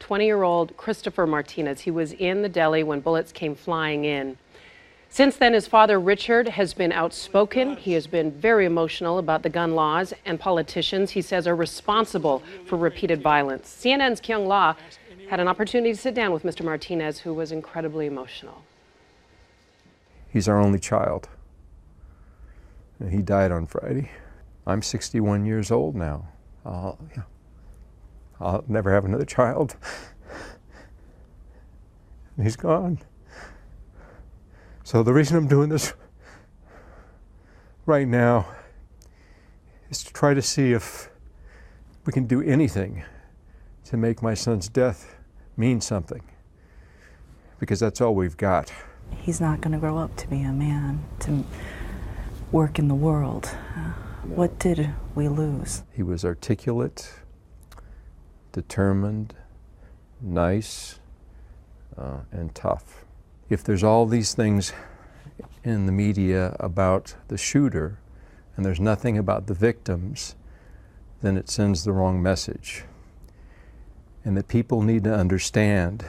20-year-old Christopher Martinez. He was in the deli when bullets came flying in. Since then, his father, Richard, has been outspoken. He has been very emotional about the gun laws and politicians he says are responsible for repeated violence. CNN's Kyung La had an opportunity to sit down with Mr. Martinez, who was incredibly emotional. He's our only child. He died on Friday. I'm 61 years old now. I'll never have another child. He's gone. So the reason I'm doing this right now is to try to see if we can do anything to make my son's death mean something, because that's all we've got. He's not going to grow up to be a man, to work in the world. No. What did we lose? He was articulate, determined, nice, and tough. If there's all these things in the media about the shooter and there's nothing about the victims, then it sends the wrong message. And that people need to understand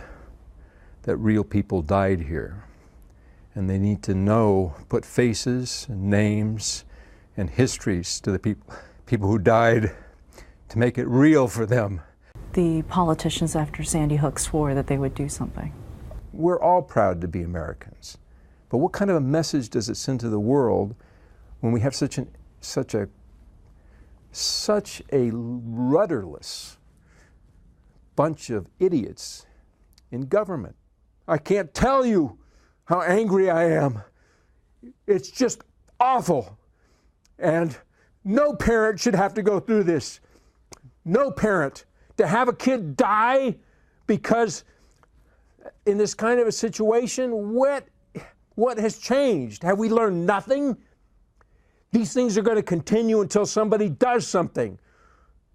that real people died here. And they need to know, put faces and names and histories to the people who died to make it real for them. The politicians after Sandy Hook swore that they would do something. We're all proud to be Americans, but what kind of a message does it send to the world when we have such a rudderless bunch of idiots in government? I can't tell you how angry I am. It's just awful. And no parent should have to go through this. No parent. To have a kid die because in this kind of a situation, what has changed? Have we learned nothing? These things are going to continue until somebody does something.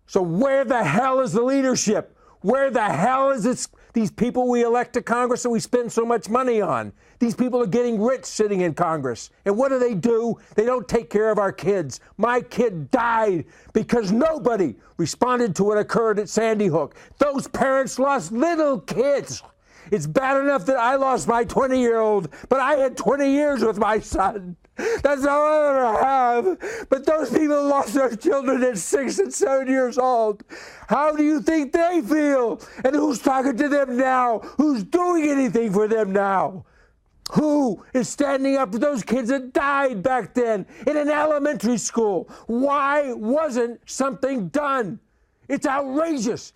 So where the hell is the leadership? Where the hell is these people we elect to Congress that we spend so much money on? These people are getting rich sitting in Congress. And what do? They don't take care of our kids. My kid died because nobody responded to what occurred at Sandy Hook. Those parents lost little kids. It's bad enough that I lost my 20-year-old, but I had 20 years with my son. That's all I ever have. But those people lost their children at 6 and 7 years old. How do you think they feel? And who's talking to them now? Who's doing anything for them now? Who is standing up for those kids that died back then in an elementary school? Why wasn't something done? It's outrageous.